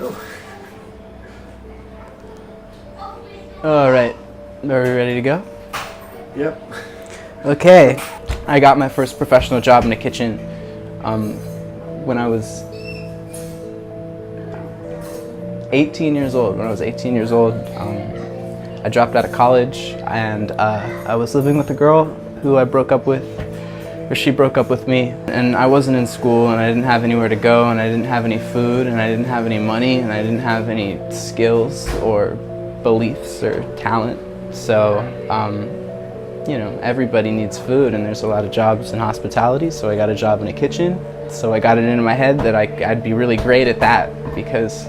Oh. All right, are we ready to go? Yep. Okay, I got my first professional job in a kitchen when I was 18 years old. When I was 18 years old, I dropped out of college and I was living with a girl who I broke up with, or she broke up with me, and I wasn't in school and I didn't have anywhere to go and I didn't have any food and I didn't have any money and I didn't have any skills or beliefs or talent. So, you know, everybody needs food and there's a lot of jobs in hospitality, so I got a job in a kitchen. So I got it into my head that I'd be really great at that because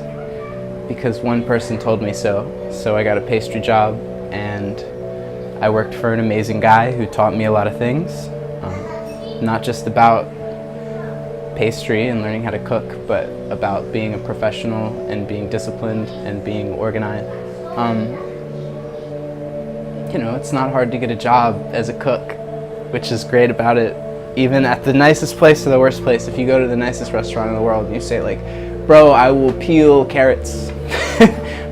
one person told me so. So I got a pastry job and I worked for an amazing guy who taught me a lot of things, not just about pastry and learning how to cook, but about being a professional and being disciplined and being organized. You know, it's not hard to get a job as a cook, which is great about it. Even at the nicest place or the worst place, if you go to the nicest restaurant in the world and you say like, bro, I will peel carrots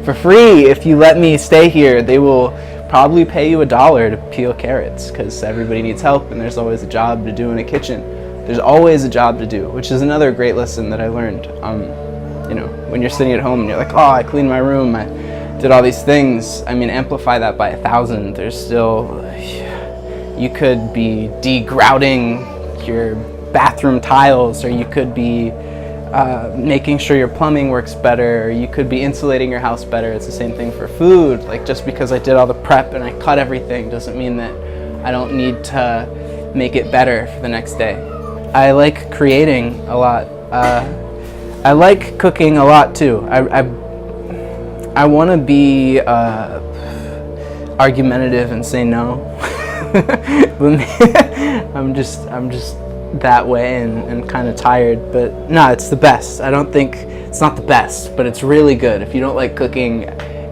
for free if you let me stay here, they will probably pay you $1 to peel carrots because everybody needs help and there's always a job to do in a kitchen. There's always a job to do, which is another great lesson that I learned. You know, when you're sitting at home and you're like, oh, I cleaned my room, I did all these things. I mean, amplify that by 1,000. There's still, you could be degrouting your bathroom tiles, or you could be making sure your plumbing works better, or you could be insulating your house better. It's the same thing for food. Like, just because I did all the prep and I cut everything doesn't mean that I don't need to make it better for the next day. I like creating a lot. I like cooking a lot too. I want to be argumentative and say no. I'm just that way and kind of tired, but no, it's the best. I don't think it's not the best, but it's really good. If you don't like cooking,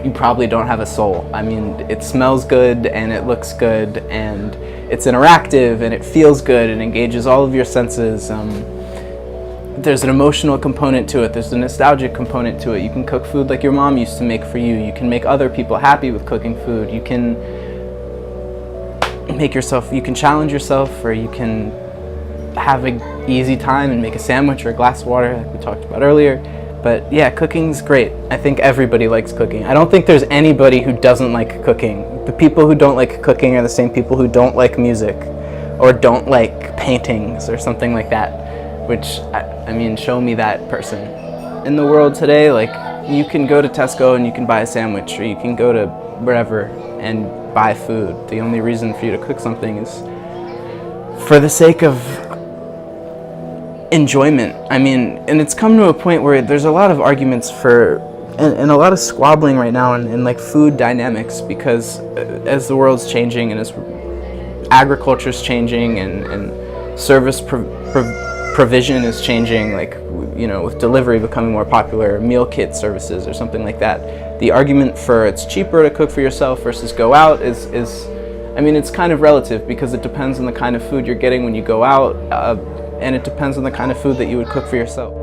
you probably don't have a soul. I mean, it smells good and it looks good and it's interactive and it feels good and engages all of your senses. There's an emotional component to it. There's a nostalgic component to it. You can cook food like your mom used to make for you. You can make other people happy with cooking food. You can you can challenge yourself, or you can have an easy time and make a sandwich or a glass of water like we talked about earlier. But yeah, cooking's great. I think everybody likes cooking. I don't think there's anybody who doesn't like cooking. The people who don't like cooking are the same people who don't like music or don't like paintings or something like that. Which, I mean, show me that person. In the world today, like, you can go to Tesco and you can buy a sandwich, or you can go to wherever and buy food. The only reason for you to cook something is for the sake of enjoyment. I mean, and it's come to a point where there's a lot of arguments for, and a lot of squabbling right now in like food dynamics, because as the world's changing and as agriculture's changing and service provision is changing, like, you know, with delivery becoming more popular, meal kit services or something like that, the argument for it's cheaper to cook for yourself versus go out is I mean, it's kind of relative, because it depends on the kind of food you're getting when you go out, and it depends on the kind of food that you would cook for yourself.